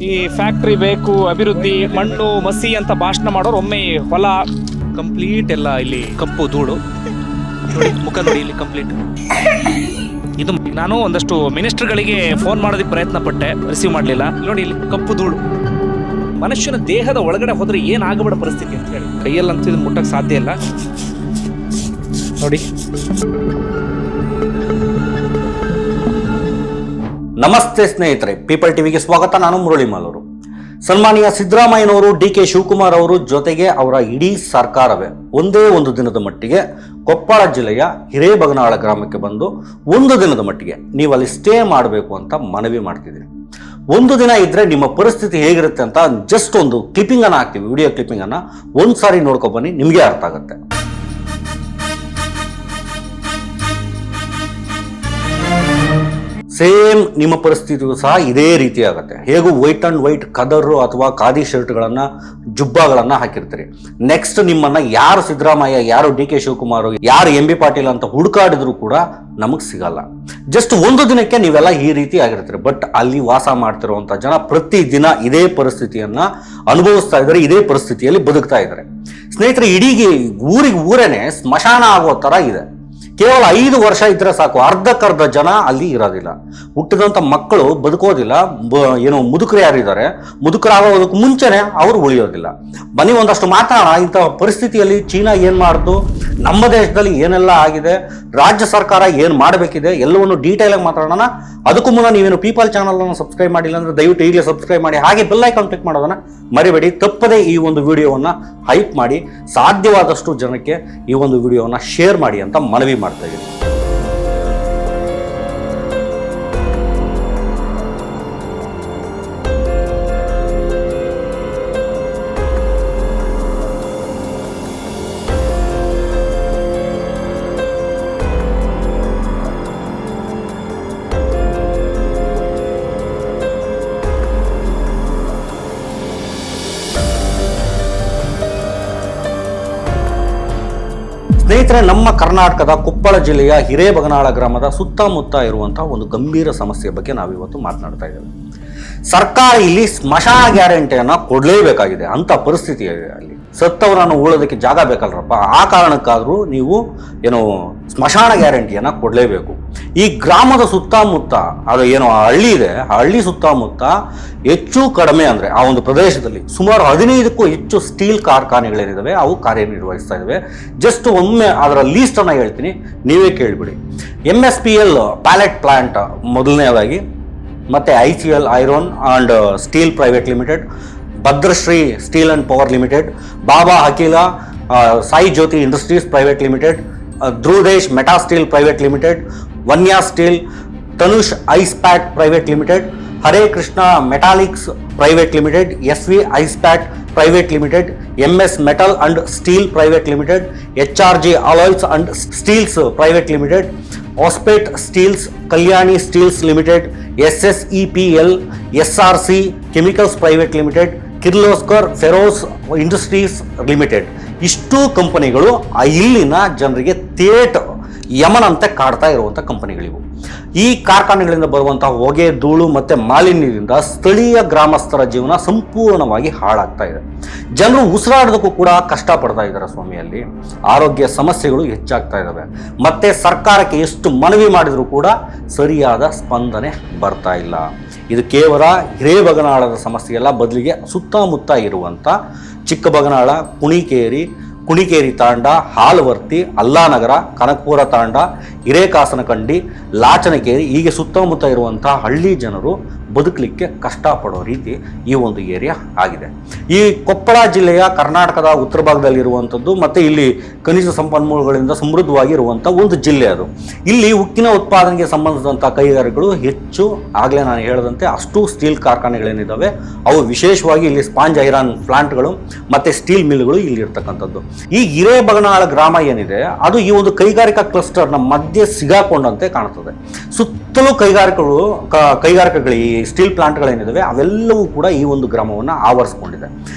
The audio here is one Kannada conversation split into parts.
ಈ ಫ್ಯಾಕ್ಟ್ರಿ ಬೇಕು, ಅಭಿವೃದ್ಧಿ, ಮಣ್ಣು ಮಸಿ ಅಂತ ಭಾಷಣ ಮಾಡೋರು ಒಮ್ಮೆ ಹೊಲ ಕಂಪ್ಲೀಟ್ ಎಲ್ಲ ಇಲ್ಲಿ ಕಪ್ಪು ಧೂಳು ನೋಡಿ, ಮುಖ ನೋಡಿ ಇಲ್ಲಿ ಕಂಪ್ಲೀಟ್. ಇದು ನಾನು ಒಂದಷ್ಟು ಮಿನಿಸ್ಟರ್ಗಳಿಗೆ ಫೋನ್ ಮಾಡೋದಕ್ಕೆ ಪ್ರಯತ್ನ ಪಟ್ಟೆ, ರಿಸೀವ್ ಮಾಡಲಿಲ್ಲ. ನೋಡಿ ಇಲ್ಲಿ ಕಪ್ಪು ಧೂಳು. ಮನುಷ್ಯನ ದೇಹದ ಒಳಗಡೆ ಹೋದ್ರೆ ಏನಾಗಬೇಡ ಪರಿಸ್ಥಿತಿ ಅಂತ ಹೇಳಿ, ಕೈಯಲ್ಲಂತೂ ಇದನ್ನ ಮುಟ್ಟಕ್ಕೆ ಸಾಧ್ಯ ಇಲ್ಲ ನೋಡಿ. ನಮಸ್ತೆ ಸ್ನೇಹಿತರೆ, ಪೀಪಲ್ ಟಿವಿಗೆ ಸ್ವಾಗತ. ನಾನು ಮುರಳಿ ಮಾಲೂರು. ಸನ್ಮಾನ್ಯ ಸಿದ್ದರಾಮಯ್ಯನವರು, ಡಿ ಕೆ ಶಿವಕುಮಾರ್ ಅವರು ಜೊತೆಗೆ ಅವರ ಇಡೀ ಸರ್ಕಾರವೇ ಒಂದೇ ಒಂದು ದಿನದ ಮಟ್ಟಿಗೆ ಕೊಪ್ಪಳ ಜಿಲ್ಲೆಯ ಹಿರೇಬಗನಾಳ ಗ್ರಾಮಕ್ಕೆ ಬಂದು ಒಂದು ದಿನದ ಮಟ್ಟಿಗೆ ನೀವು ಅಲ್ಲಿ ಸ್ಟೇ ಮಾಡಬೇಕು ಅಂತ ಮನವಿ ಮಾಡ್ತಿದ್ದೀರಿ. ಒಂದು ದಿನ ಇದ್ರೆ ನಿಮ್ಮ ಪರಿಸ್ಥಿತಿ ಹೇಗಿರುತ್ತೆ ಅಂತ ಜಸ್ಟ್ ಒಂದು ಕ್ಲಿಪ್ಪಿಂಗ್ ಅನ್ನ ಹಾಕ್ತೀವಿ, ವಿಡಿಯೋ ಕ್ಲಿಪ್ಪಿಂಗ್ ಅನ್ನ ಒಂದ್ಸಾರಿ ನೋಡ್ಕೊ ಬನ್ನಿ, ನಿಮಗೆ ಅರ್ಥ ಆಗುತ್ತೆ. ಸೇಮ್ ನಿಮ್ಮ ಪರಿಸ್ಥಿತಿಯು ಸಹ ಇದೇ ರೀತಿ ಆಗುತ್ತೆ. ಹೇಗೂ ವೈಟ್ ಅಂಡ್ ವೈಟ್ ಕದರು ಅಥವಾ ಖಾದಿ ಶರ್ಟ್ಗಳನ್ನ, ಜುಬ್ಬಾಗಳನ್ನ ಹಾಕಿರ್ತೀರಿ. ನೆಕ್ಸ್ಟ್ ನಿಮ್ಮನ್ನ ಯಾರು ಸಿದ್ದರಾಮಯ್ಯ, ಯಾರು ಡಿ ಕೆ ಶಿವಕುಮಾರ್, ಯಾರು ಎಂ ಬಿ ಪಾಟೀಲ್ ಅಂತ ಹುಡುಕಾಡಿದ್ರು ಕೂಡ ನಮಗ್ ಸಿಗಲ್ಲ. ಜಸ್ಟ್ ಒಂದು ದಿನಕ್ಕೆ ನೀವೆಲ್ಲ ಈ ರೀತಿ ಆಗಿರ್ತೀರಿ. ಬಟ್ ಅಲ್ಲಿ ವಾಸ ಮಾಡ್ತಿರುವಂತ ಜನ ಪ್ರತಿದಿನ ಇದೇ ಪರಿಸ್ಥಿತಿಯನ್ನ ಅನುಭವಿಸ್ತಾ ಇದ್ದಾರೆ, ಇದೇ ಪರಿಸ್ಥಿತಿಯಲ್ಲಿ ಬದುಕ್ತಾ ಇದ್ದಾರೆ. ಸ್ನೇಹಿತರೆ, ಇಡೀ ಊರೇನೆ ಸ್ಮಶಾನ ಆಗೋ ತರ ಇದೆ. ಕೇವಲ 5 ವರ್ಷ ಇದ್ರೆ ಸಾಕು, ಅರ್ಧಕ್ಕರ್ಧ ಜನ ಅಲ್ಲಿ ಇರೋದಿಲ್ಲ. ಹುಟ್ಟಿದಂಥ ಮಕ್ಕಳು ಬದುಕೋದಿಲ್ಲ. ಏನು ಮುದುಕರು ಯಾರಿದ್ದಾರೆ, ಮುದುಕರಾಗೋದಕ್ಕೆ ಮುಂಚೆನೆ ಅವರು ಉಳಿಯೋದಿಲ್ಲ. ಬನ್ನಿ ಒಂದಷ್ಟು ಮಾತಾಡೋಣ. ಇಂಥ ಪರಿಸ್ಥಿತಿಯಲ್ಲಿ ಚೀನಾ ಏನು ಮಾಡ್ದು, ನಮ್ಮ ದೇಶದಲ್ಲಿ ಏನೆಲ್ಲ ಆಗಿದೆ, ರಾಜ್ಯ ಸರ್ಕಾರ ಏನು ಮಾಡಬೇಕಿದೆ, ಎಲ್ಲವನ್ನು ಡೀಟೇಲ್ ಆಗಿ ಮಾತಾಡೋಣ. ಅದಕ್ಕೂ ಮುನ್ನ ನೀವೇನು ಪೀಪಲ್ ಚಾನಲ್ ಅನ್ನು ಸಬ್ಸ್ಕ್ರೈಬ್ ಮಾಡಿಲ್ಲ ಅಂದ್ರೆ ದಯವಿಟ್ಟು ಈಗಲೇ ಸಬ್ಸ್ಕ್ರೈಬ್ ಮಾಡಿ, ಹಾಗೆ ಬೆಲ್ ಐಕಾನ್ ಕ್ಲಿಕ್ ಮಾಡೋದನ್ನ ಮರಿಬೇಡಿ. ತಪ್ಪದೇ ಈ ಒಂದು ವಿಡಿಯೋವನ್ನ ಹೈಪ್ ಮಾಡಿ, ಸಾಧ್ಯವಾದಷ್ಟು ಜನಕ್ಕೆ ಈ ಒಂದು ವಿಡಿಯೋವನ್ನ ಶೇರ್ ಮಾಡಿ ಅಂತ ಮನವಿ ಮಾಡ್ತಾ ಇದ್ದೀನಿ. ಸ್ನೇಹಿತರೆ, ನಮ್ಮ ಕರ್ನಾಟಕದ ಕೊಪ್ಪಳ ಜಿಲ್ಲೆಯ ಹಿರೇಬಗನಾಳ ಗ್ರಾಮದ ಸುತ್ತಮುತ್ತ ಇರುವಂತಹ ಒಂದು ಗಂಭೀರ ಸಮಸ್ಯೆ ಬಗ್ಗೆ ನಾವಿವತ್ತು ಮಾತನಾಡ್ತಾ ಇದ್ದೇವೆ. ಸರ್ಕಾರ ಇಲ್ಲಿ ಸ್ಮಶಾನ ಗ್ಯಾರಂಟಿಯನ್ನ ಕೊಡಲೇಬೇಕಾಗಿದೆ ಅಂತ ಪರಿಸ್ಥಿತಿ ಇದೆ. ಅಲ್ಲಿ ಸತ್ತವರನ್ನು ಉಳೋದಕ್ಕೆ ಜಾಗ ಬೇಕಲ್ರಪ್ಪ, ಆ ಕಾರಣಕ್ಕಾದ್ರೂ ನೀವು ಏನು ಸ್ಮಶಾನ ಗ್ಯಾರಂಟಿಯನ್ನ ಕೊಡಲೇಬೇಕು. ಈ ಗ್ರಾಮದ ಸುತ್ತಮುತ್ತ, ಅದು ಏನೋ ಹಳ್ಳಿ ಇದೆ, ಆ ಹಳ್ಳಿ ಸುತ್ತಮುತ್ತ ಹೆಚ್ಚು ಕಡಿಮೆ ಅಂದ್ರೆ ಆ ಒಂದು ಪ್ರದೇಶದಲ್ಲಿ ಸುಮಾರು 15ಕ್ಕೂ ಹೆಚ್ಚು ಸ್ಟೀಲ್ ಕಾರ್ಖಾನೆಗಳೇನಿದಾವೆ ಅವು ಕಾರ್ಯನಿರ್ವಹಿಸ್ತಾ ಇದಾವೆ. ಜಸ್ಟ್ ಒಮ್ಮೆ ಅದರ ಲೀಸ್ಟ್ ಅನ್ನ ಹೇಳ್ತೀನಿ, ನೀವೇ ಕೇಳಿಬಿಡಿ. MSPL ಪ್ಯಾಲೆಟ್ ಪ್ಲಾಂಟ್ ಮೊದಲನೇದಾಗಿ, ಮತ್ತೆ ICL iron and steel private limited, Bhadrashree steel and power limited, Baba Akhila Sai Jyothi industries private limited, Dhruvadesh meta steel private limited, Vanya steel, Tanush Ispat private limited, Hare Krishna metallics private limited, SV Ispat private limited, MS metal and steel private limited, HRG alloys and steels private limited, ಆಸ್ಪೇಟ್ steels, Kalyani steels limited, SSEPL, SRC chemicals private limited, Kirloskar ferrous industries limited. ಇಷ್ಟು ಕಂಪನಿಗಳು ಇಲ್ಲಿನ ಜನರಿಗೆ ತೇಟ್ ಯಮನಂತೆ ಕಾಡ್ತಾ ಇರುವಂಥ ಕಂಪನಿಗಳಿವು. ಈ ಕಾರ್ಖಾನೆಗಳಿಂದ ಬರುವಂತಹ ಹೊಗೆ, ಧೂಳು ಮತ್ತೆ ಮಾಲಿನ್ಯದಿಂದ ಸ್ಥಳೀಯ ಗ್ರಾಮಸ್ಥರ ಜೀವನ ಸಂಪೂರ್ಣವಾಗಿ ಹಾಳಾಗ್ತಾ ಇದೆ. ಜನರು ಉಸಿರಾಡೋದಕ್ಕೂ ಕೂಡ ಕಷ್ಟಪಡ್ತಾ ಇದ್ದಾರೆ ಸ್ವಾಮಿಯಲ್ಲಿ. ಆರೋಗ್ಯ ಸಮಸ್ಯೆಗಳು ಹೆಚ್ಚಾಗ್ತಾ ಇದ್ದಾವೆ. ಮತ್ತೆ ಸರ್ಕಾರಕ್ಕೆ ಎಷ್ಟು ಮನವಿ ಮಾಡಿದರೂ ಕೂಡ ಸರಿಯಾದ ಸ್ಪಂದನೆ ಬರ್ತಾ ಇಲ್ಲ. ಇದು ಕೇವಲ ಹಿರೇಬಗನಾಳದ ಸಮಸ್ಯೆ ಅಲ್ಲ, ಬದಲಿಗೆ ಸುತ್ತಮುತ್ತ ಇರುವಂಥ ಚಿಕ್ಕಬಗನಾಳ, ಕುಣಿಕೇರಿ ತಾಂಡ, ಹಾಲವರ್ತಿ, ಅಲ್ಲಾನಗರ, ಕನಕಪುರ ತಾಂಡ, ಹಿರೇಕಾಸನಕಂಡಿ, ಲಾಚನಕೇರಿ, ಹೀಗೆ ಸುತ್ತಮುತ್ತ ಇರುವಂತಹ ಹಳ್ಳಿ ಜನರು ಬದುಕಲಿಕ್ಕೆ ಕಷ್ಟಪಡೋ ರೀತಿ ಈ ಒಂದು ಏರಿಯಾ ಆಗಿದೆ. ಈ ಕೊಪ್ಪಳ ಜಿಲ್ಲೆಯ ಕರ್ನಾಟಕದ ಉತ್ತರ ಭಾಗದಲ್ಲಿರುವಂಥದ್ದು, ಮತ್ತು ಇಲ್ಲಿ ಖನಿಜ ಸಂಪನ್ಮೂಲಗಳಿಂದ ಸಮೃದ್ಧವಾಗಿರುವಂಥ ಒಂದು ಜಿಲ್ಲೆ ಅದು. ಇಲ್ಲಿ ಉಕ್ಕಿನ ಉತ್ಪಾದನೆಗೆ ಸಂಬಂಧಿಸಿದಂಥ ಕೈಗಾರಿಕೆಗಳು ಹೆಚ್ಚು. ಆಗಲೇ ನಾನು ಹೇಳಿದಂತೆ ಅಷ್ಟು ಸ್ಟೀಲ್ ಕಾರ್ಖಾನೆಗಳೇನಿದ್ದಾವೆ ಅವು ವಿಶೇಷವಾಗಿ ಇಲ್ಲಿ ಸ್ಪಾಂಜ್ ಐರನ್ ಪ್ಲಾಂಟ್ಗಳು ಮತ್ತು ಸ್ಟೀಲ್ ಮಿಲ್ಗಳು ಇಲ್ಲಿ ಇರ್ತಕ್ಕಂಥದ್ದು. ಈ ಹಿರೇಬಗನಾಳ ಗ್ರಾಮ ಏನಿದೆ ಅದು ಈ ಒಂದು ಕೈಗಾರಿಕಾ ಕ್ಲಸ್ಟರ್ನ ಮಧ್ಯೆ ಸಿಗಾಕೊಂಡಂತೆ ಕಾಣುತ್ತದೆ. ಸುತ್ತಲೂ ಕೈಗಾರಿಕೆಗಳು, ಈ ಸ್ಟೀಲ್ ಪ್ಲಾಂಟ್ಗಳೇನಿದಾವೆ ಅವೆಲ್ಲವೂ ಕೂಡ ಈ ಒಂದು ಗ್ರಾಮವನ್ನು ಆವರಿಸಿಕೊಂಡಿದೆ.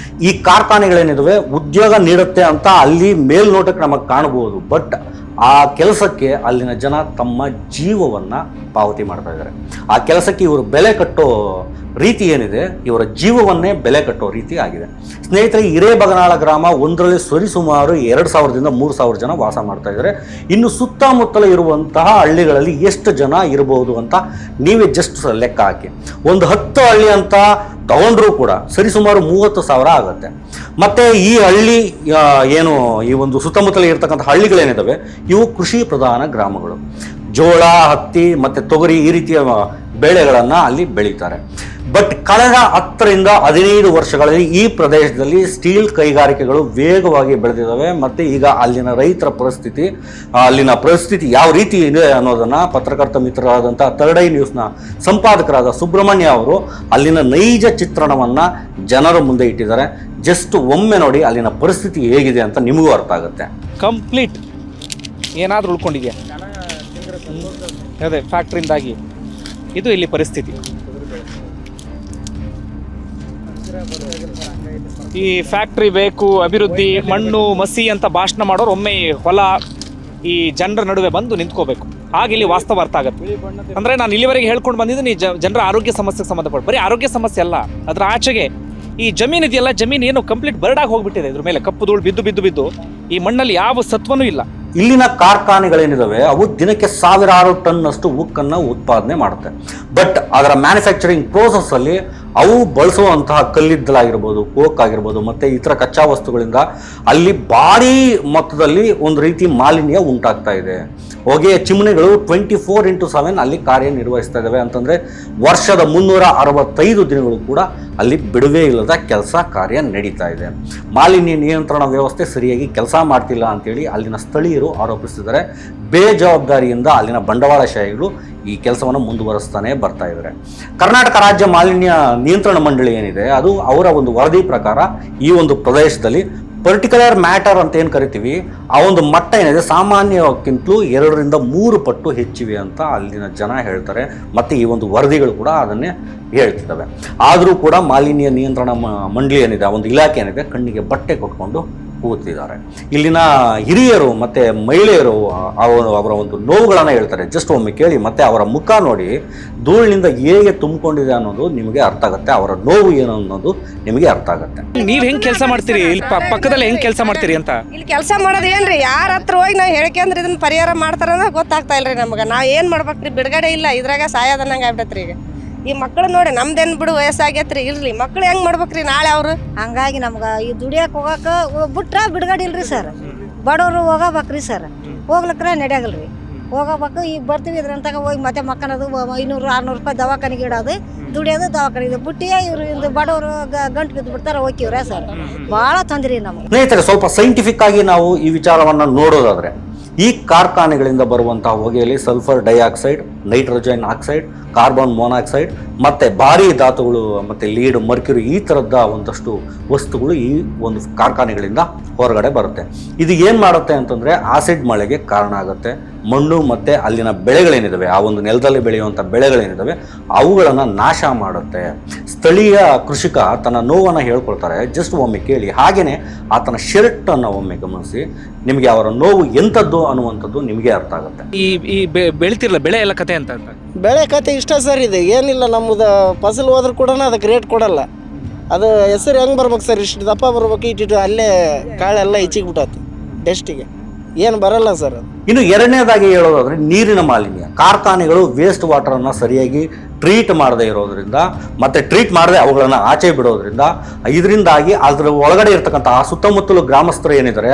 ಈ ಕಾರ್ಖಾನೆಗಳೇನಿದಾವೆ ಉದ್ಯೋಗ ನೀಡುತ್ತೆ ಅಂತ ಅಲ್ಲಿ ಮೇಲ್ನೋಟಕ್ಕೆ ನಮಗೆ ಕಾಣಬಹುದು. ಬಟ್ ಆ ಕೆಲಸಕ್ಕೆ ಅಲ್ಲಿನ ಜನ ತಮ್ಮ ಜೀವವನ್ನು ಪಾವತಿ ಮಾಡ್ತಾ ಇದ್ದಾರೆ. ಆ ಕೆಲಸಕ್ಕೆ ಇವರು ಬೆಲೆ ಕಟ್ಟೋ ರೀತಿ ಏನಿದೆ, ಇವರ ಜೀವವನ್ನೇ ಬೆಲೆ ಕಟ್ಟೋ ರೀತಿ ಆಗಿದೆ. ಸ್ನೇಹಿತರೆ, ಹಿರೇಬಗನಾಳ ಗ್ರಾಮ ಒಂದರಲ್ಲಿ ಸರಿಸುಮಾರು 2000ದಿಂದ 3000 ಜನ ವಾಸ ಮಾಡ್ತಾ ಇದ್ದಾರೆ. ಇನ್ನು ಸುತ್ತಮುತ್ತಲ ಇರುವಂತಹ ಹಳ್ಳಿಗಳಲ್ಲಿ ಎಷ್ಟು ಜನ ಇರಬಹುದು ಅಂತ ನೀವೇ ಜಸ್ಟ್ ಲೆಕ್ಕ ಹಾಕಿ. ಒಂದು 10 ಹಳ್ಳಿ ಅಂತ ತಗೊಂಡ್ರೂ ಕೂಡ ಸರಿಸುಮಾರು 30,000 ಆಗುತ್ತೆ. ಮತ್ತೆ ಈ ಹಳ್ಳಿ ಏನು ಈ ಒಂದು ಸುತ್ತಮುತ್ತಲ ಇರತಕ್ಕಂಥ ಹಳ್ಳಿಗಳೇನಿದ್ದಾವೆ ಇವು ಕೃಷಿ ಪ್ರಧಾನ ಗ್ರಾಮಗಳು. ಜೋಳ, ಹತ್ತಿ ಮತ್ತು ತೊಗರಿ ಈ ರೀತಿಯ ಬೆಳೆಗಳನ್ನು ಅಲ್ಲಿ ಬೆಳೀತಾರೆ. ಬಟ್ ಕಳೆದ 10ರಿಂದ 15 ವರ್ಷಗಳಲ್ಲಿ ಈ ಪ್ರದೇಶದಲ್ಲಿ ಸ್ಟೀಲ್ ಕೈಗಾರಿಕೆಗಳು ವೇಗವಾಗಿ ಬೆಳೆದಿದ್ದಾವೆ. ಮತ್ತು ಈಗ ಅಲ್ಲಿನ ರೈತರ ಪರಿಸ್ಥಿತಿ, ಅಲ್ಲಿನ ಪರಿಸ್ಥಿತಿ ಯಾವ ರೀತಿ ಇದೆ ಅನ್ನೋದನ್ನು ಪತ್ರಕರ್ತ ಮಿತ್ರರಾದಂಥ ಥರ್ಡ್ ಐ ನ್ಯೂಸ್ನ ಸಂಪಾದಕರಾದ ಸುಬ್ರಹ್ಮಣ್ಯ ಅವರು ಅಲ್ಲಿನ ನೈಜ ಚಿತ್ರಣವನ್ನು ಜನರ ಮುಂದೆ ಇಟ್ಟಿದ್ದಾರೆ. ಜಸ್ಟ್ ಒಮ್ಮೆ ನೋಡಿ ಅಲ್ಲಿನ ಪರಿಸ್ಥಿತಿ ಹೇಗಿದೆ ಅಂತ ನಿಮಗೂ ಅರ್ಥ ಆಗುತ್ತೆ. ಕಂಪ್ಲೀಟ್ ಏನಾದರೂ ಉಳ್ಕೊಂಡಿದೆಯಾ? ಅದೇ ಫ್ಯಾಕ್ಟ್ರಿಯಿಂದಾಗಿ ಇದು ಇಲ್ಲಿ ಪರಿಸ್ಥಿತಿ. ಈ ಫ್ಯಾಕ್ಟ್ರಿ ಬೇಕು, ಅಭಿವೃದ್ಧಿ, ಮಣ್ಣು ಮಸಿ ಅಂತ ಭಾಷಣ ಮಾಡೋರು ಒಮ್ಮೆ ಹೊಲ ಈ ಜನರ ನಡುವೆ ಬಂದು ನಿಂತ್ಕೋಬೇಕು. ಹಾಗೆ ಇಲ್ಲಿ ವಾಸ್ತವ ಅರ್ಥ ಆಗುತ್ತೆ. ಅಂದರೆ ನಾನು ಇಲ್ಲಿವರೆಗೆ ಹೇಳ್ಕೊಂಡು ಬಂದಿದ್ದೀನಿ ಜನರ ಆರೋಗ್ಯ ಸಮಸ್ಯೆಗೆ ಸಂಬಂಧಪಟ್ಟ, ಬರೀ ಆರೋಗ್ಯ ಸಮಸ್ಯೆ ಅಲ್ಲ, ಅದರ ಆಚೆಗೆ ಈ ಜಮೀನು ಇದೆಯಲ್ಲ, ಜಮೀನು ಏನು ಕಂಪ್ಲೀಟ್ ಬರ್ಡಾಗಿ ಹೋಗ್ಬಿಟ್ಟಿದೆ. ಇದ್ರ ಮೇಲೆ ಕಪ್ಪು ಧೂಳು ಬಿದ್ದು ಬಿದ್ದು ಬಿದ್ದು ಈ ಮಣ್ಣಲ್ಲಿ ಯಾವ ಸತ್ವನೂ ಇಲ್ಲ. ಇಲ್ಲಿನ ಕಾರ್ಖಾನೆಗಳೇನಿದಾವೆ ಅವು ದಿನಕ್ಕೆ 1000 ಟನ್ನಷ್ಟು ಉಕ್ಕನ್ನು ಉತ್ಪಾದನೆ ಮಾಡುತ್ತೆ. ಬಟ್ ಅದರ ಮ್ಯಾನುಫ್ಯಾಕ್ಚರಿಂಗ್ ಪ್ರೋಸೆಸ್ ಅಲ್ಲಿ ಅವು ಬಳಸುವಂತಹ ಕಲ್ಲಿದ್ದಲಾಗಿರ್ಬೋದು, ಕೋಕ್ ಆಗಿರ್ಬೋದು, ಮತ್ತು ಇತರ ಕಚ್ಚಾ ವಸ್ತುಗಳಿಂದ ಅಲ್ಲಿ ಭಾರೀ ಮೊತ್ತದಲ್ಲಿ ಒಂದು ರೀತಿ ಮಾಲಿನ್ಯ ಉಂಟಾಗ್ತಾ ಇದೆ. ಹೊಗೆಯ ಚಿಮಣಿಗಳು 24x7 ಅಲ್ಲಿ ಕಾರ್ಯನಿರ್ವಹಿಸ್ತಾ ಇದ್ದಾವೆ. ಅಂತಂದರೆ ವರ್ಷದ 365 ದಿನಗಳು ಕೂಡ ಅಲ್ಲಿ ಬಿಡುವೆ ಇಲ್ಲದ ಕೆಲಸ ಕಾರ್ಯ ನಡೀತಾ ಇದೆ. ಮಾಲಿನ್ಯ ನಿಯಂತ್ರಣ ವ್ಯವಸ್ಥೆ ಸರಿಯಾಗಿ ಕೆಲಸ ಮಾಡ್ತಿಲ್ಲ ಅಂತೇಳಿ ಅಲ್ಲಿನ ಸ್ಥಳೀಯರು ಆರೋಪಿಸಿದ್ದಾರೆ. ಬೇಜವಾಬ್ದಾರಿಯಿಂದ ಅಲ್ಲಿನ ಬಂಡವಾಳಶಾಹಿಗಳು ಈ ಕೆಲಸವನ್ನು ಮುಂದುವರಿಸ್ತಾನೆ ಬರ್ತಾ ಇದ್ದಾರೆ. ಕರ್ನಾಟಕ ರಾಜ್ಯ ಮಾಲಿನ್ಯ ನಿಯಂತ್ರಣ ಮಂಡಳಿ ಏನಿದೆ ಅದು ಅವರ ಒಂದು ವರದಿ ಪ್ರಕಾರ ಈ ಒಂದು ಪ್ರದೇಶದಲ್ಲಿ ಪರ್ಟಿಕ್ಯುಲರ್ ಮ್ಯಾಟರ್ ಅಂತ ಏನು ಕರಿತೀವಿ ಆ ಒಂದು ಮಟ್ಟ ಏನಿದೆ ಸಾಮಾನ್ಯಕ್ಕಿಂತಲೂ 2ರಿಂದ 3 ಪಟ್ಟು ಹೆಚ್ಚಿವೆ ಅಂತ ಅಲ್ಲಿನ ಜನ ಹೇಳ್ತಾರೆ. ಮತ್ತು ಈ ಒಂದು ವರದಿಗಳು ಕೂಡ ಅದನ್ನೇ ಹೇಳ್ತಿದ್ದಾವೆ. ಆದರೂ ಕೂಡ ಮಾಲಿನ್ಯ ನಿಯಂತ್ರಣ ಮಂಡಳಿ ಏನಿದೆ, ಆ ಒಂದು ಇಲಾಖೆ ಏನಿದೆ, ಕಣ್ಣಿಗೆ ಬಟ್ಟೆ ಕೊಟ್ಕೊಂಡು ಕೂತಿದ್ದಾರೆ. ಇಲ್ಲಿನ ಹಿರಿಯರು ಮತ್ತು ಮಹಿಳೆಯರು ಅವರ ಒಂದು ನೋವುಗಳನ್ನು ಹೇಳ್ತಾರೆ. ಜಸ್ಟ್ ಒಮ್ಮೆ ಕೇಳಿ, ಮತ್ತು ಅವರ ಮುಖ ನೋಡಿ ಧೂಳಿನಿಂದ ಹೇಗೆ ತುಂಬಿಕೊಂಡಿದೆ ಅನ್ನೋದು ನಿಮಗೆ ಅರ್ಥ ಆಗುತ್ತೆ. ಅವರ ನೋವು ಏನು ಅನ್ನೋದು ನಿಮಗೆ ಅರ್ಥ ಆಗುತ್ತೆ. ನೀವು ಹೆಂಗೆ ಕೆಲಸ ಮಾಡ್ತೀರಿ ಇಲ್ಲಿ ಪಕ್ಕದಲ್ಲಿ, ಹೆಂಗೆ ಕೆಲಸ ಮಾಡ್ತೀರಿ ಅಂತ? ಇಲ್ಲಿ ಕೆಲಸ ಮಾಡೋದು ಏನ್ರಿ, ಯಾರ ಹತ್ರ ಹೋಗಿ ನಾವು ಹೇಳ್ಕೊಂಡ್ರೆ ಇದನ್ನ ಪರಿಹಾರ ಮಾಡ್ತಾರ ಗೊತ್ತಾಗ್ತಾ ಇಲ್ರಿ ನಮ್ಗೆ. ನಾವು ಏನು ಮಾಡ್ಬೇಕ್ರಿ, ಬಿಡುಗಡೆ ಇಲ್ಲ, ಇದ್ರಾಗ ಸಾಯೋದನ್ನಂಗೆ ಆಗ್ಬಿಡತ್ರಿ. ಈಗ ಈ ಮಕ್ಕಳು ನೋಡಿ, ನಮ್ದೇನು ಬಿಡು ವಯಸ್ಸಾಗೈತ್ರಿ, ಇರ್ಲಿ ಮಕ್ಳು ಹೆಂಗೆ ಮಾಡ್ಬೇಕ್ರಿ ನಾಳೆ ಅವರು. ಹಂಗಾಗಿ ನಮ್ಗೆ ಈ ದುಡಿಯಕ್ಕೆ ಹೋಗಕ್ಕೆ ಬಿಟ್ರೆ ಬಿಡುಗಡೆ ಇಲ್ರಿ ಸರ್. ಬಡವರು ಹೋಗಬೇಕ್ರಿ ಸರ್, ಹೋಗ್ಲಿಕ್ರೆ ನಡೆಯಗಲ್ರಿ. ಹೋಗಬೇಕು, ಈಗ ಬರ್ತೀವಿ ಇದ್ರಂತಾಗ ಹೋಗಿ ಮತ್ತೆ ಮಕ್ಕಳದು 500-600 ರೂಪಾಯಿ ದವಾಖಾನೆಗೆ ಇಡೋದು, ದುಡಿಯೋದು ದವಾಖಾನೆಗೆ ಬಿಟ್ಟು ಇವರು ಇಂದು ಬಡವರು ಗಂಟು ಬಿದ್ದು ಬಿಡ್ತಾರೆ ಹೋಗ್ತೀವ್ರೆ ಸರ್. ಭಾಳ ತೊಂದರೆ ನಮ್ಗೆ. ಸ್ನೇಹಿತರೆ, ಸ್ವಲ್ಪ ಸೈಂಟಿಫಿಕ್ ಆಗಿ ನಾವು ಈ ವಿಚಾರವನ್ನು ನೋಡೋದಾದ್ರೆ ಈ ಕಾರ್ಖಾನೆಗಳಿಂದ ಬರುವಂತಹ ಹೊಗೆಯಲ್ಲಿ sulphur dioxide, nitrogen oxide, carbon monoxide ಮತ್ತು ಭಾರೀ ಧಾತುಗಳು ಮತ್ತು ಲೀಡ್, ಮರ್ಕ್ಯುರಿ ಈ ಥರದ ಒಂದಷ್ಟು ವಸ್ತುಗಳು ಈ ಒಂದು ಕಾರ್ಖಾನೆಗಳಿಂದ ಹೊರಗಡೆ ಬರುತ್ತೆ. ಇದು ಏನು ಮಾಡುತ್ತೆ ಅಂತಂದರೆ ಆಸಿಡ್ ಮಳೆಗೆ ಕಾರಣ ಆಗುತ್ತೆ. ಮಣ್ಣು ಮತ್ತು ಅಲ್ಲಿನ ಬೆಳೆಗಳೇನಿದ್ದಾವೆ, ಆ ಒಂದು ನೆಲದಲ್ಲಿ ಬೆಳೆಯುವಂಥ ಬೆಳೆಗಳೇನಿದ್ದಾವೆ ಅವುಗಳನ್ನು ನಾಶ ಮಾಡುತ್ತೆ. ಸ್ಥಳೀಯ ಕೃಷಿಕ ತನ್ನ ನೋವನ್ನು ಹೇಳ್ಕೊಳ್ತಾರೆ. ಜಸ್ಟ್ ಒಮ್ಮೆ ಕೇಳಿ. ಹಾಗೆಯೇ ಆತನ ಶರ್ಟನ್ನು ಒಮ್ಮೆ ಗಮನಿಸಿ, ನಿಮಗೆ ಅವರ ನೋವು ಎಂಥದ್ದು ಅನ್ನುವಂಥದ್ದು ನಿಮಗೆ ಅರ್ಥ ಆಗುತ್ತೆ. ಈ ಬೆಳಿತಿರಲ್ಲ ಬೆಳೆ ಎಲ್ಲ ಕತೆ ಅಂತ ಬೆಳೆ ಕತೆ ಇಷ್ಟ ಸರ್. ಇದು ಏನಿಲ್ಲ, ನಮ್ಮದು ಫಸಲು ಹೋದ್ರೂ ಕೂಡ ಅದಕ್ಕೆ ರೇಟ್ ಕೊಡಲ್ಲ. ಅದು ಹೆಸರು ಹೆಂಗೆ ಬರ್ಬೇಕು ಸರ್, ಇಷ್ಟು ದಪ್ಪ ಬರ್ಬೇಕು, ಇಟ್ಟಿಟ್ಟು ಅಲ್ಲೇ ಕಾಳೆಲ್ಲ ಹೆಚ್ಚಿಗೆ ಬಿಟ್ಟತಿ ಡೆಸ್ಟಿಗೆ, ಏನು ಬರಲ್ಲ ಸರ್ ಅದು. ಇನ್ನು ಎರಡನೇದಾಗಿ ಹೇಳೋದಾದ್ರೆ ನೀರಿನ ಮಾಲಿನ್ಯ. ಕಾರ್ಖಾನೆಗಳು ವೇಸ್ಟ್ ವಾಟರನ್ನು ಸರಿಯಾಗಿ ಟ್ರೀಟ್ ಮಾಡದೇ ಇರೋದ್ರಿಂದ ಮತ್ತು ಟ್ರೀಟ್ ಮಾಡದೆ ಅವುಗಳನ್ನು ಆಚೆ ಬಿಡೋದ್ರಿಂದ ಇದರಿಂದಾಗಿ ಅದರ ಒಳಗಡೆ ಇರ್ತಕ್ಕಂಥ ಆ ಸುತ್ತಮುತ್ತಲು ಗ್ರಾಮಸ್ಥರು ಏನಿದ್ದಾರೆ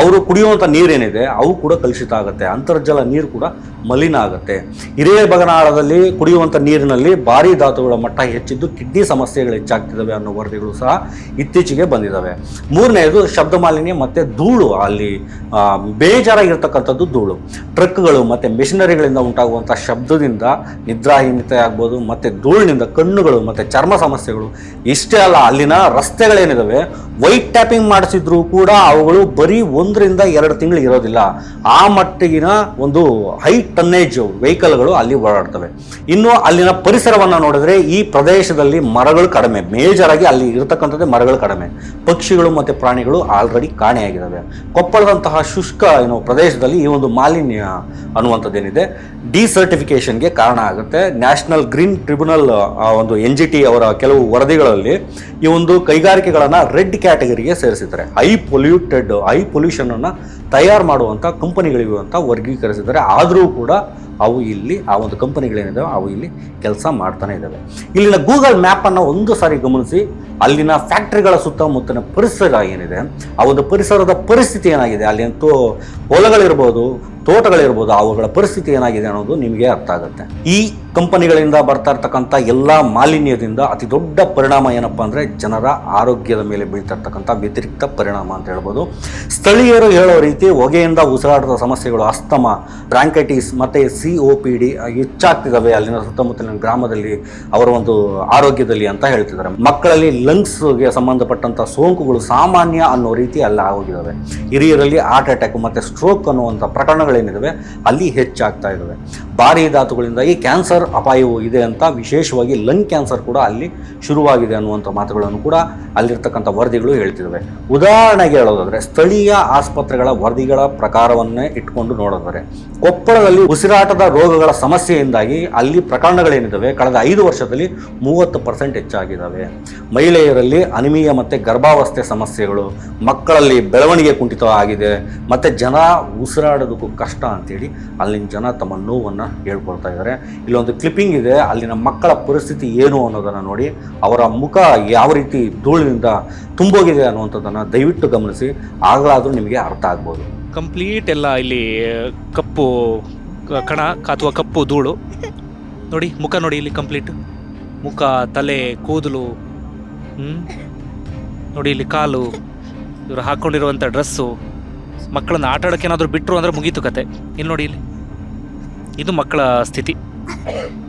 ಅವರು ಕುಡಿಯುವಂಥ ನೀರೇನಿದೆ ಅವು ಕೂಡ ಕಲುಷಿತ ಆಗುತ್ತೆ. ಅಂತರ್ಜಲ ನೀರು ಕೂಡ ಮಲಿನ ಆಗುತ್ತೆ. ಹಿರೇಬಗನಾಳದಲ್ಲಿ ಕುಡಿಯುವಂಥ ನೀರಿನಲ್ಲಿ ಭಾರೀ ಧಾತುಗಳ ಮಟ್ಟ ಹೆಚ್ಚಿದ್ದು ಕಿಡ್ನಿ ಸಮಸ್ಯೆಗಳು ಹೆಚ್ಚಾಗ್ತಿದ್ದಾವೆ ಅನ್ನೋ ವರದಿಗಳು ಸಹ ಇತ್ತೀಚೆಗೆ ಬಂದಿದ್ದಾವೆ. ಮೂರನೇದು ಶಬ್ದ ಮಾಲಿನ್ಯ ಮತ್ತು ಧೂಳು. ಅಲ್ಲಿ ಬೇಜಾರಾಗಿರ್ತಕ್ಕಂಥದ್ದು ಧೂಳು. ಟ್ರಕ್ಗಳು ಮತ್ತು ಮೆಷಿನರಿಗಳಿಂದ ಉಂಟಾಗುವಂಥ ಶಬ್ದದಿಂದ ನಿದ್ರಾಹೀನತೆ ಅಸ್ವಸ್ಥತೆ ಆಗ್ಬೋದು, ಮತ್ತು ಧೂಳಿನಿಂದ ಕಣ್ಣುಗಳು ಮತ್ತು ಚರ್ಮ ಸಮಸ್ಯೆಗಳು. ಇಷ್ಟೇ ಅಲ್ಲ, ಅಲ್ಲಿನ ರಸ್ತೆಗಳೇನಿದಾವೆ ವೈಟ್ ಟ್ಯಾಪಿಂಗ್ ಮಾಡಿಸಿದ್ರು ಕೂಡ ಅವುಗಳು ಬರೀ 1 ರಿಂದ 2 ತಿಂಗಳು ಇರೋದಿಲ್ಲ. ಆ ಮಟ್ಟಿಗಿನ ಒಂದು ಹೈ ಟನ್ನೇಜ್ ವೆಹಿಕಲ್ಗಳು ಅಲ್ಲಿ ಓಡಾಡ್ತವೆ. ಇನ್ನು ಅಲ್ಲಿನ ಪರಿಸರವನ್ನು ನೋಡಿದ್ರೆ ಈ ಪ್ರದೇಶದಲ್ಲಿ ಮರಗಳು ಕಡಿಮೆ, ಮೇಜರ್ ಆಗಿ ಅಲ್ಲಿ ಇರತಕ್ಕಂಥದ್ದೇ ಮರಗಳು ಕಡಿಮೆ. ಪಕ್ಷಿಗಳು ಮತ್ತು ಪ್ರಾಣಿಗಳು ಆಲ್ರೆಡಿ ಕಾಣೆಯಾಗಿದ್ದಾವೆ. ಕೊಪ್ಪಳದಂತಹ ಶುಷ್ಕ ಪ್ರದೇಶದಲ್ಲಿ ಈ ಒಂದು ಮಾಲಿನ್ಯ ಅನ್ನುವಂಥದ್ದೇನಿದೆ ಡಿಸರ್ಟಿಫಿಕೇಶನ್ಗೆ ಕಾರಣ ಆಗುತ್ತೆ. ನ್ಯಾಷನಲ್ ಗ್ರೀನ್ ಟ್ರಿಬ್ಯುನಲ್ ಒಂದು NGT ಅವರ ಕೆಲವು ವರದಿಗಳಲ್ಲಿ ಈ ಒಂದು ಕೈಗಾರಿಕೆಗಳನ್ನು ರೆಡ್ ಕ್ಯಾಟಗರಿಗೆ ಸೇರಿಸಿದ್ದಾರೆ. ಹೈ ಪೊಲ್ಯೂಷನ್ ಅನ್ನು ತಯಾರು ಮಾಡುವಂಥ ಕಂಪನಿಗಳಿವೆ ಅಂತ ವರ್ಗೀಕರಿಸಿದ್ದಾರೆ. ಆದರೂ ಕೂಡ ಅವು ಇಲ್ಲಿ ಆ ಒಂದು ಕಂಪನಿಗಳೇನಿದಾವೆ ಅವು ಇಲ್ಲಿ ಕೆಲಸ ಮಾಡ್ತಾನೆ ಇದ್ದಾವೆ. ಇಲ್ಲಿನ ಗೂಗಲ್ ಮ್ಯಾಪನ್ನು ಒಂದು ಸಾರಿ ಗಮನಿಸಿ, ಅಲ್ಲಿನ ಫ್ಯಾಕ್ಟ್ರಿಗಳ ಸುತ್ತಮುತ್ತಲಿನ ಪರಿಸರ ಏನಿದೆ, ಆ ಒಂದು ಪರಿಸರದ ಪರಿಸ್ಥಿತಿ ಏನಾಗಿದೆ, ಅಲ್ಲಿ ಹೊಲಗಳಿರ್ಬೋದು, ತೋಟಗಳಿರ್ಬೋದು, ಅವುಗಳ ಪರಿಸ್ಥಿತಿ ಏನಾಗಿದೆ ಅನ್ನೋದು ನಿಮಗೆ ಅರ್ಥ ಆಗುತ್ತೆ. ಈ ಕಂಪನಿಗಳಿಂದ ಬರ್ತಾ ಇರ್ತಕ್ಕಂಥ ಎಲ್ಲ ಮಾಲಿನ್ಯದಿಂದ ಅತಿ ದೊಡ್ಡ ಪರಿಣಾಮ ಏನಪ್ಪ ಅಂದರೆ ಜನರ ಆರೋಗ್ಯದ ಮೇಲೆ ಬೀಳ್ತಾ ಇರ್ತಕ್ಕಂಥ ವ್ಯತಿರಿಕ್ತ ಪರಿಣಾಮ ಅಂತ ಹೇಳ್ಬೋದು. ಸ್ಥಳೀಯರು ಹೇಳೋ ರೀತಿ ಹೊಗೆಯಿಂದ ಉಸಿರಾಟದ ಸಮಸ್ಯೆಗಳು, ಅಸ್ತಮ, ಬ್ರಾಂಕೈಟಿಸ್ ಮತ್ತು COPD ಹೆಚ್ಚಾಗ್ತಿದ್ದಾವೆ ಅಲ್ಲಿನ ಸುತ್ತಮುತ್ತಲಿನ ಗ್ರಾಮದಲ್ಲಿ, ಅವರ ಒಂದು ಆರೋಗ್ಯದಲ್ಲಿ ಅಂತ ಹೇಳ್ತಿದ್ದಾರೆ. ಮಕ್ಕಳಲ್ಲಿ ಲಂಗ್ಸ್ಗೆ ಸಂಬಂಧಪಟ್ಟಂಥ ಸೋಂಕುಗಳು ಸಾಮಾನ್ಯ ಅನ್ನೋ ರೀತಿ ಅಲ್ಲಿ ಆಗೋಗಿದ್ದಾವೆ. ಹಿರಿಯರಲ್ಲಿ ಹಾರ್ಟ್ ಅಟ್ಯಾಕ್ ಮತ್ತು ಸ್ಟ್ರೋಕ್ ಅನ್ನುವಂಥ ಪ್ರಕರಣಗಳೇನಿದ್ದಾವೆ ಅಲ್ಲಿ ಹೆಚ್ಚಾಗ್ತಾ ಇದ್ದಾವೆ. ಭಾರೀ ಧಾತುಗಳಿಂದಾಗಿ ಕ್ಯಾನ್ಸರ್ ಅಪಾಯವೂ ಇದೆ ಅಂತ, ವಿಶೇಷವಾಗಿ ಲಂಗ್ ಕ್ಯಾನ್ಸರ್ ಕೂಡ ಅಲ್ಲಿ ಶುರುವಾಗಿದೆ ಅನ್ನುವಂಥ ಮಾತುಗಳನ್ನು ಕೂಡ ಅಲ್ಲಿರ್ತಕ್ಕಂಥ ವರದಿಗಳು ಹೇಳ್ತಿದ್ದಾವೆ. ಉದಾಹರಣೆಗೆ ಹೇಳೋದಾದರೆ ಸ್ಥಳೀಯ ಆಸ್ಪತ್ರೆಗಳ ವರದಿಗಳ ಪ್ರಕಾರವನ್ನೇ ಇಟ್ಕೊಂಡು ನೋಡಿದರೆ ಕೊಪ್ಪಳದಲ್ಲಿ ಉಸಿರಾಟದ ರೋಗಗಳ ಸಮಸ್ಯೆಯಿಂದಾಗಿ ಅಲ್ಲಿ ಪ್ರಕರಣಗಳೇನಿದ್ದಾವೆ ಕಳೆದ 5 ವರ್ಷದಲ್ಲಿ 30% ಹೆಚ್ಚಾಗಿದ್ದಾವೆ. ಮಹಿಳೆಯರಲ್ಲಿ ಅನಿಮಿಯ ಮತ್ತು ಗರ್ಭಾವಸ್ಥೆ ಸಮಸ್ಯೆಗಳು, ಮಕ್ಕಳಲ್ಲಿ ಬೆಳವಣಿಗೆ ಕುಂಠಿತ ಆಗಿದೆ, ಮತ್ತು ಜನ ಉಸಿರಾಡೋದಕ್ಕೂ ಕಷ್ಟ ಅಂತೇಳಿ ಅಲ್ಲಿನ ಜನ ತಮ್ಮ ನೋವನ್ನು ಹೇಳ್ಕೊಳ್ತಾ ಇದ್ದಾರೆ. ಇಲ್ಲೊಂದು ಕ್ಲಿಪ್ಪಿಂಗ್ ಇದೆ, ಅಲ್ಲಿನ ಮಕ್ಕಳ ಪರಿಸ್ಥಿತಿ ಏನು ಅನ್ನೋದನ್ನು ನೋಡಿ, ಅವರ ಮುಖ ಯಾವ ರೀತಿ ಧೂಳಿನಿಂದ ತುಂಬೋಗಿದೆ ಅನ್ನುವಂಥದ್ದನ್ನು ದಯವಿಟ್ಟು ಗಮನಿಸಿ, ಆಗಲಾದರೂ ನಿಮಗೆ ಅರ್ಥ ಆಗ್ಬೋದು. ಕಂಪ್ಲೀಟ್ ಎಲ್ಲ ಇಲ್ಲಿ ಕಪ್ಪು ಕಣ ಅಥವಾ ಕಪ್ಪು ಧೂಳು ನೋಡಿ. ಮುಖ ನೋಡಿ ಇಲ್ಲಿ ಕಂಪ್ಲೀಟ್ ಮುಖ, ತಲೆ, ಕೂದಲು, ನೋಡಿ ಇಲ್ಲಿ ಕಾಲು, ಇವರು ಹಾಕ್ಕೊಂಡಿರುವಂಥ ಡ್ರೆಸ್ಸು. ಮಕ್ಕಳನ್ನ ಆಟ ಆಡೋಕ್ಕೆ ಏನಾದರೂ ಬಿಟ್ಟರು ಅಂದರೆ ಮುಗೀತು ಕತೆ. ಇಲ್ಲಿ ನೋಡಿ, ಇಲ್ಲಿ ಇದು ಮಕ್ಕಳ ಸ್ಥಿತಿ.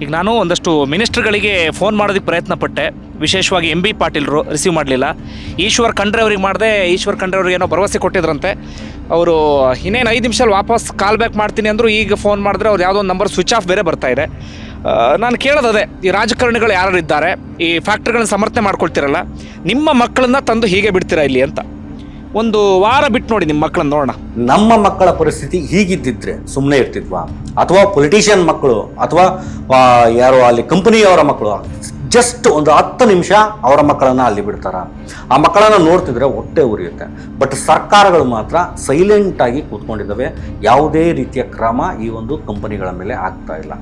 ಈಗ ನಾನು ಒಂದಷ್ಟು ಮಿನಿಸ್ಟ್ರುಗಳಿಗೆ ಫೋನ್ ಮಾಡೋದಕ್ಕೆ ಪ್ರಯತ್ನ ಪಟ್ಟೆ, ವಿಶೇಷವಾಗಿ MB ಪಾಟೀಲ್ರು ರಿಸೀವ್ ಮಾಡಲಿಲ್ಲ. ಈಶ್ವರ್ ಖಂಡ್ರೆ ಅವ್ರಿಗೆ ಮಾಡಿದೆ. ಈಶ್ವರ್ ಖಂಡ್ರೆ ಅವ್ರಿಗೆ ಏನೋ ಭರವಸೆ ಕೊಟ್ಟಿದ್ರಂತೆ. ಅವರು ಇನ್ನೇನು 5 ನಿಮಿಷದಲ್ಲಿ ವಾಪಸ್ ಕಾಲ್ ಬ್ಯಾಕ್ ಮಾಡ್ತೀನಿ ಅಂದರು. ಈಗ ಫೋನ್ ಮಾಡಿದ್ರೆ ಅವ್ರು ಯಾವುದೋ ಒಂದು ನಂಬರ್ ಸ್ವಿಚ್ ಆಫ್ ಬೇರೆ ಬರ್ತಾ ಇದೆ. ನಾನು ಕೇಳೋದೇ, ಈ ರಾಜಕಾರಣಿಗಳು ಯಾರು ಇದ್ದಾರೆ, ಈ ಫ್ಯಾಕ್ಟ್ರಿಗಳನ್ನ ಸಮರ್ಥನೆ ಮಾಡ್ಕೊಳ್ತಿರಲ್ಲ, ನಿಮ್ಮ ಮಕ್ಕಳನ್ನ ತಂದು ಹೀಗೆ ಬಿಡ್ತೀರಾ ಇಲ್ಲಿ ಅಂತ. ಒಂದು ವಾರ ಬಿಟ್ಟು ನೋಡಿ ನಿಮ್ಮ ಮಕ್ಕಳನ್ನ ನೋಡೋಣ. ನಮ್ಮ ಮಕ್ಕಳ ಪರಿಸ್ಥಿತಿ ಹೀಗಿದ್ದಿದ್ರೆ ಸುಮ್ಮನೆ ಇರ್ತಿದ್ವಾ? ಅಥವಾ ಪೊಲಿಟಿಷಿಯನ್ ಮಕ್ಕಳು ಅಥವಾ ಯಾರೋ ಅಲ್ಲಿ ಕಂಪನಿಯವರ ಮಕ್ಕಳು ಜಸ್ಟ್ ಒಂದು 10 ನಿಮಿಷ ಅವರ ಮಕ್ಕಳನ್ನು ಅಲ್ಲಿ ಬಿಡ್ತಾರ? ಆ ಮಕ್ಕಳನ್ನು ನೋಡ್ತಿದ್ರೆ ಹೊಟ್ಟೆ ಉರಿಯುತ್ತೆ. ಬಟ್ ಸರ್ಕಾರಗಳು ಮಾತ್ರ ಸೈಲೆಂಟಾಗಿ ಕೂತ್ಕೊಂಡಿದ್ದಾವೆ. ಯಾವುದೇ ರೀತಿಯ ಕ್ರಮ ಈ ಒಂದು ಕಂಪನಿಗಳ ಮೇಲೆ ಆಗ್ತಾ ಇಲ್ಲ.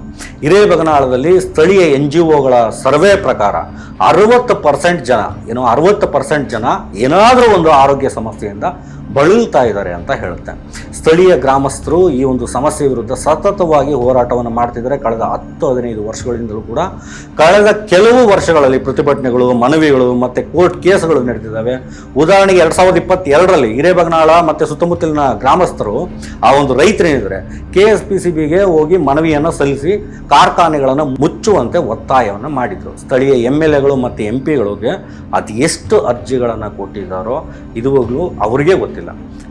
ಹಿರೇಬಗನಾಳದಲ್ಲಿ ಸ್ಥಳೀಯ NGOಗಳ ಸರ್ವೆ ಪ್ರಕಾರ 60% ಜನ ಏನಾದರೂ ಒಂದು ಆರೋಗ್ಯ ಸಮಸ್ಯೆಯಿಂದ ಬಳಲ್ತಾ ಇದ್ದಾರೆ ಅಂತ ಹೇಳುತ್ತೆ. ಸ್ಥಳೀಯ ಗ್ರಾಮಸ್ಥರು ಈ ಒಂದು ಸಮಸ್ಯೆ ವಿರುದ್ಧ ಸತತವಾಗಿ ಹೋರಾಟವನ್ನು ಮಾಡ್ತಿದ್ದಾರೆ. ಕಳೆದ 10-15 ವರ್ಷಗಳಿಂದಲೂ ಕೂಡ ಕಳೆದ ಕೆಲವು ವರ್ಷಗಳಲ್ಲಿ ಪ್ರತಿಭಟನೆಗಳು, ಮನವಿಗಳು ಮತ್ತು ಕೋರ್ಟ್ ಕೇಸ್ಗಳು ನಡೆದಿದ್ದಾವೆ. ಉದಾಹರಣೆಗೆ 2022ರಲ್ಲಿ ಹಿರೇಬಗನಾಳ ಮತ್ತು ಸುತ್ತಮುತ್ತಲಿನ ಗ್ರಾಮಸ್ಥರು, ಆ ಒಂದು ರೈತರೇನಿದ್ದಾರೆ, KSPCBಗೆ ಹೋಗಿ ಮನವಿಯನ್ನು ಸಲ್ಲಿಸಿ ಕಾರ್ಖಾನೆಗಳನ್ನು ಮುಚ್ಚುವಂತೆ ಒತ್ತಾಯವನ್ನು ಮಾಡಿದರು. ಸ್ಥಳೀಯ MLAಗಳು ಮತ್ತು MPಗಳಿಗೆ ಅದು ಎಷ್ಟು ಅರ್ಜಿಗಳನ್ನು ಕೊಟ್ಟಿದ್ದಾರೋ ಇದುವಾಗಲೂ ಅವರಿಗೆ ಗೊತ್ತಿಲ್ಲ.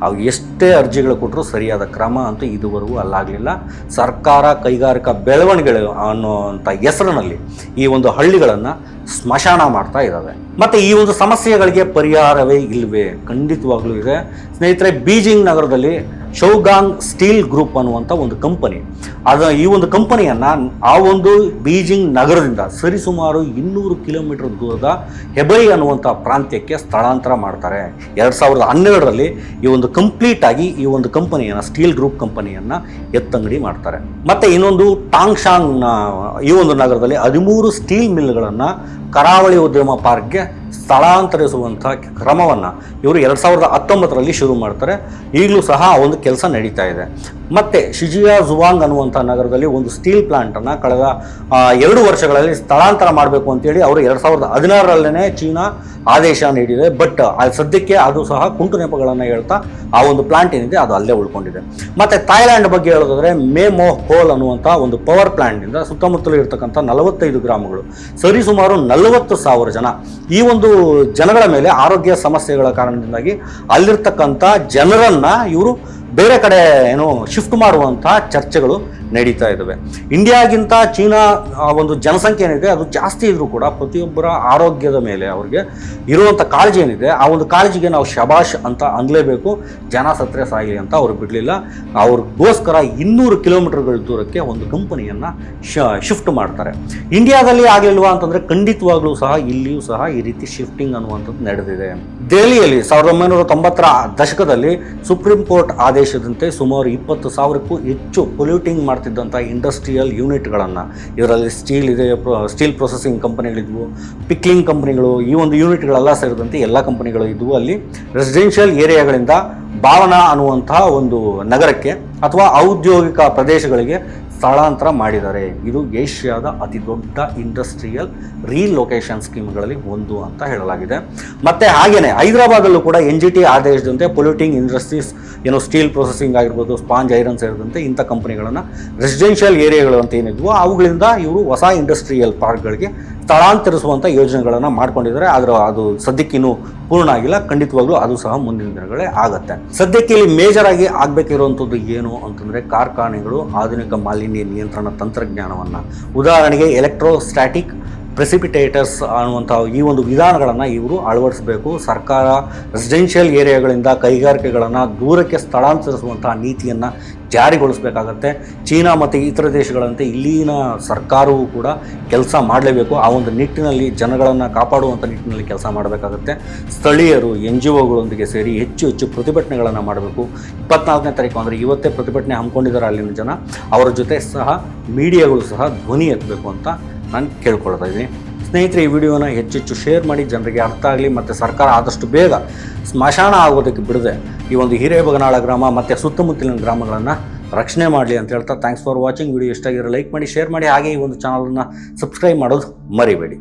ಅವು ಎಷ್ಟೇ ಅರ್ಜಿಗಳು ಕೊಟ್ಟರು ಸರಿಯಾದ ಕ್ರಮ ಅಂತೂ ಇದುವರೆಗೂ ಅಲ್ಲಾಗಲಿಲ್ಲ. ಸರ್ಕಾರ ಕೈಗಾರಿಕಾ ಬೆಳವಣಿಗೆಗಳು ಅನ್ನುವಂಥ ಹೆಸರಿನಲ್ಲಿ ಈ ಒಂದು ಹಳ್ಳಿಗಳನ್ನು ಸ್ಮಶಾನ ಮಾಡ್ತಾ ಇದ್ದಾವೆ. ಮತ್ತು ಈ ಒಂದು ಸಮಸ್ಯೆಗಳಿಗೆ ಪರಿಹಾರವೇ ಇಲ್ಲವೇ? ಖಂಡಿತವಾಗ್ಲೂ ಇದೆ ಸ್ನೇಹಿತರೆ. ಬೀಜಿಂಗ್ ನಗರದಲ್ಲಿ ಶೌಗಾಂಗ್ ಸ್ಟೀಲ್ ಗ್ರೂಪ್ ಅನ್ನುವಂಥ ಒಂದು ಕಂಪನಿ, ಈ ಒಂದು ಕಂಪನಿಯನ್ನು ಆ ಒಂದು ಬೀಜಿಂಗ್ ನಗರದಿಂದ ಸರಿಸುಮಾರು 200 ಕಿಲೋಮೀಟರ್ ದೂರದ ಹೆಬೈ ಅನ್ನುವಂಥ ಪ್ರಾಂತ್ಯಕ್ಕೆ ಸ್ಥಳಾಂತರ ಮಾಡ್ತಾರೆ. 2012ರಲ್ಲಿ ಈ ಒಂದು ಕಂಪ್ಲೀಟ್ ಆಗಿ ಈ ಒಂದು ಕಂಪನಿಯನ್ನು, ಸ್ಟೀಲ್ ಗ್ರೂಪ್ ಕಂಪನಿಯನ್ನು ಎತ್ತಂಗಡಿ ಮಾಡ್ತಾರೆ. ಮತ್ತು ಇನ್ನೊಂದು ಟಾಂಗ್ಶಾಂಗ್ ಈ ಒಂದು ನಗರದಲ್ಲಿ 13 ಸ್ಟೀಲ್ ಮಿಲ್ಗಳನ್ನು ಕರಾವಳಿ ಉದ್ಯಮ ಪಾರ್ಕ್ಗೆ ಸ್ಥಳಾಂತರಿಸುವಂಥ ಕ್ರಮವನ್ನು ಇವರು 2019ರಲ್ಲಿ ಶುರು ಮಾಡ್ತಾರೆ. ಈಗಲೂ ಸಹ ಆ ಒಂದು ಕೆಲಸ ನಡೀತಾ ಇದೆ. ಮತ್ತು ಶಿಜಿಯಾ ಜುವಾಂಗ್ ಅನ್ನುವಂಥ ನಗರದಲ್ಲಿ ಒಂದು ಸ್ಟೀಲ್ ಪ್ಲಾಂಟನ್ನು ಕಳೆದ 2 ವರ್ಷಗಳಲ್ಲಿ ಸ್ಥಳಾಂತರ ಮಾಡಬೇಕು ಅಂತೇಳಿ ಅವರು 2016ರಲ್ಲೇ ಚೀನಾ ಆದೇಶ ನೀಡಿದೆ. ಬಟ್ ಸದ್ಯಕ್ಕೆ ಅದು ಸಹ ಕುಂಟು ನೆಪಗಳನ್ನು ಹೇಳ್ತಾ ಆ ಒಂದು ಪ್ಲಾಂಟ್ ಏನಿದೆ ಅದು ಅಲ್ಲೇ ಉಳ್ಕೊಂಡಿದೆ. ಮತ್ತು ಥಾಯ್ಲ್ಯಾಂಡ್ ಬಗ್ಗೆ ಹೇಳೋದಾದ್ರೆ ಮೇಮೋಹ್ ಕೋಲ್ ಅನ್ನುವಂಥ ಒಂದು ಪವರ್ ಪ್ಲಾಂಟ್ನಿಂದ ಸುತ್ತಮುತ್ತಲು ಇರತಕ್ಕಂಥ 45 ಗ್ರಾಮಗಳು ಸರಿಸುಮಾರು 40,000 ಜನ ಈ ಒಂದು ಜನಗಳ ಮೇಲೆ ಆರೋಗ್ಯ ಸಮಸ್ಯೆಗಳ ಕಾರಣದಿಂದಾಗಿ ಅಲ್ಲಿರ್ತಕ್ಕಂಥ ಜನರನ್ನು ಇವರು ಬೇರೆ ಕಡೆ ಶಿಫ್ಟ್ ಮಾಡುವಂಥ ಚರ್ಚೆಗಳು ನಡೀತಾ ಇದ್ದಾವೆ. ಇಂಡಿಯಾಗಿಂತ ಚೀನಾ ಒಂದು ಜನಸಂಖ್ಯೆ ಏನಿದೆ ಅದು ಜಾಸ್ತಿ ಇದ್ರೂ ಕೂಡ ಪ್ರತಿಯೊಬ್ಬರ ಆರೋಗ್ಯದ ಮೇಲೆ ಅವ್ರಿಗೆ ಇರುವಂಥ ಕಾಳಜಿ ಏನಿದೆ ಆ ಒಂದು ಕಾಳಜಿಗೆ ನಾವು ಶಬಾಷ್ ಅಂತ ಅನ್ನಲೇಬೇಕು. ಜನ ಸತ್ರೆ ಸಾಯಿ ಅಂತ ಅವ್ರು ಬಿಡಲಿಲ್ಲ. ಅವ್ರಿಗೋಸ್ಕರ 200 ಕಿಲೋಮೀಟರ್ಗಳ ದೂರಕ್ಕೆ ಒಂದು ಕಂಪನಿಯನ್ನು ಶಿಫ್ಟ್ ಮಾಡ್ತಾರೆ. ಇಂಡಿಯಾದಲ್ಲಿ ಆಗಲಿಲ್ವಾ ಅಂತಂದರೆ ಖಂಡಿತವಾಗ್ಲೂ ಸಹ ಇಲ್ಲಿಯೂ ಸಹ ಈ ರೀತಿ ಶಿಫ್ಟಿಂಗ್ ಅನ್ನುವಂಥದ್ದು ನಡೆದಿದೆ. ದೆಹಲಿಯಲ್ಲಿ 1990ರ ದಶಕದಲ್ಲಿ ಸುಪ್ರೀಂ ಕೋರ್ಟ್ ಆದೇಶದಂತೆ ಸುಮಾರು 20,000ಕ್ಕೂ ಹೆಚ್ಚು ಪೊಲ್ಯೂಟಿಂಗ್ ಮಾಡ್ತಿದ್ದಂಥ ಇಂಡಸ್ಟ್ರಿಯಲ್ ಯೂನಿಟ್ಗಳನ್ನು, ಇದರಲ್ಲಿ ಸ್ಟೀಲ್ ಇದೆ, ಸ್ಟೀಲ್ ಪ್ರೊಸೆಸಿಂಗ್ ಕಂಪನಿಗಳಿದ್ವು, ಪಿಕ್ಲಿಂಗ್ ಕಂಪನಿಗಳು, ಈ ಒಂದು ಯೂನಿಟ್ಗಳೆಲ್ಲ ಸೇರಿದಂತೆ ಎಲ್ಲ ಕಂಪನಿಗಳು ಇದ್ವು. ಅಲ್ಲಿ ರೆಸಿಡೆನ್ಷಿಯಲ್ ಏರಿಯಾಗಳಿಂದ ಭಾವನಾ ಅನ್ನುವಂಥ ಒಂದು ನಗರಕ್ಕೆ ಅಥವಾ ಔದ್ಯೋಗಿಕ ಪ್ರದೇಶಗಳಿಗೆ ಸ್ಥಳಾಂತರ ಮಾಡಿದ್ದಾರೆ. ಇದು ಏಷ್ಯಾದ ಅತಿ ದೊಡ್ಡ ಇಂಡಸ್ಟ್ರಿಯಲ್ ರೀಲೊಕೇಶನ್ ಸ್ಕೀಮ್ಗಳಲ್ಲಿ ಒಂದು ಅಂತ ಹೇಳಲಾಗಿದೆ. ಮತ್ತು ಹಾಗೆಯೇ ಹೈದರಾಬಾದಲ್ಲೂ ಕೂಡ NGT ಆದೇಶದಂತೆ ಪೊಲ್ಯೂಟಿಂಗ್ ಇಂಡಸ್ಟ್ರೀಸ್ ಸ್ಟೀಲ್ ಪ್ರೊಸೆಸಿಂಗ್ ಆಗಿರ್ಬೋದು, ಸ್ಪಾಂಜ್ ಐರನ್ ಸೇರಿದಂತೆ ಇಂಥ ಕಂಪನಿಗಳನ್ನು ರೆಸಿಡೆನ್ಷಿಯಲ್ ಏರಿಯಾಗಳು ಅಂತ ಏನಿದ್ವು ಅವುಗಳಿಂದ ಇವರು ಹೊಸ ಇಂಡಸ್ಟ್ರಿಯಲ್ ಪಾರ್ಕ್ಗಳಿಗೆ ಸ್ಥಳಾಂತರಿಸುವಂಥ ಯೋಜನೆಗಳನ್ನು ಮಾಡ್ಕೊಂಡಿದ್ದಾರೆ. ಆದರೆ ಅದು ಸದ್ಯಕ್ಕಿನ್ನೂ ಪೂರ್ಣ ಆಗಿಲ್ಲ. ಖಂಡಿತವಾಗ್ಲೂ ಅದು ಸಹ ಮುಂದಿನ ದಿನಗಳೇ ಆಗುತ್ತೆ. ಸದ್ಯಕ್ಕೆ ಇಲ್ಲಿ ಮೇಜರ್ ಆಗಿ ಆಗಬೇಕಿರುವಂಥದ್ದು ಏನು ಅಂತಂದರೆ ಕಾರ್ಖಾನೆಗಳು ಆಧುನಿಕ ಮಾಲಿನ್ಯ ನಿಯಂತ್ರಣ ತಂತ್ರಜ್ಞಾನವನ್ನು, ಉದಾಹರಣೆಗೆ ಎಲೆಕ್ಟ್ರೋಸ್ಟ್ಯಾಟಿಕ್ ಪ್ರೆಸಿಪಿಟೇಟರ್ಸ್ ಅನ್ನುವಂಥ ಈ ಒಂದು ವಿಧಾನಗಳನ್ನು ಇವರು ಅಳವಡಿಸಬೇಕು. ಸರ್ಕಾರ ರೆಸಿಡೆನ್ಷಿಯಲ್ ಏರಿಯಾಗಳಿಂದ ಕೈಗಾರಿಕೆಗಳನ್ನು ದೂರಕ್ಕೆ ಸ್ಥಳಾಂತರಿಸುವಂಥ ನೀತಿಯನ್ನು ಜಾರಿಗೊಳಿಸಬೇಕಾಗತ್ತೆ. ಚೀನಾ ಮತ್ತು ಇತರ ದೇಶಗಳಂತೆ ಇಲ್ಲಿನ ಸರ್ಕಾರವೂ ಕೂಡ ಕೆಲಸ ಮಾಡಲೇಬೇಕು. ಆ ಒಂದು ನಿಟ್ಟಿನಲ್ಲಿ ಜನಗಳನ್ನು ಕಾಪಾಡುವಂಥ ನಿಟ್ಟಿನಲ್ಲಿ ಕೆಲಸ ಮಾಡಬೇಕಾಗತ್ತೆ. ಸ್ಥಳೀಯರು NGOಗಳೊಂದಿಗೆ ಸೇರಿ ಹೆಚ್ಚು ಹೆಚ್ಚು ಪ್ರತಿಭಟನೆಗಳನ್ನು ಮಾಡಬೇಕು. 24ನೇ ತಾರೀಕು ಅಂದರೆ ಇವತ್ತೇ ಪ್ರತಿಭಟನೆ ಹಮ್ಮಿಕೊಂಡಿದ್ದಾರೆ ಅಲ್ಲಿನ ಜನ. ಅವರ ಜೊತೆ ಸಹ ಮೀಡಿಯಾಗಳು ಸಹ ಧ್ವನಿ ಎತ್ತಬೇಕು ಅಂತ ನಾನು ಕೇಳ್ಕೊಳ್ತಾ ಇದ್ದೀನಿ. ಸ್ನೇಹಿತರೆ, ಈ ವಿಡಿಯೋನ ಹೆಚ್ಚೆಚ್ಚು ಶೇರ್ ಮಾಡಿ, ಜನರಿಗೆ ಅರ್ಥ ಆಗಲಿ ಮತ್ತು ಸರ್ಕಾರ ಆದಷ್ಟು ಬೇಗ ಸ್ಮಶಾನ ಆಗೋದಕ್ಕೆ ಬಿಡದೆ ಈ ಒಂದು ಹಿರೇಬಗನಾಳ ಗ್ರಾಮ ಮತ್ತು ಸುತ್ತಮುತ್ತಲಿನ ಗ್ರಾಮಗಳನ್ನು ರಕ್ಷಣೆ ಮಾಡಲಿ ಅಂತ ಹೇಳ್ತಾ ಥ್ಯಾಂಕ್ಸ್ ಫಾರ್ ವಾಚಿಂಗ್. ವಿಡಿಯೋ ಇಷ್ಟ ಆಗಿರೋ ಲೈಕ್ ಮಾಡಿ, ಶೇರ್ ಮಾಡಿ, ಹಾಗೆ ಈ ಒಂದು ಚಾನಲನ್ನು ಸಬ್ಸ್ಕ್ರೈಬ್ ಮಾಡೋದು ಮರಿಬೇಡಿ.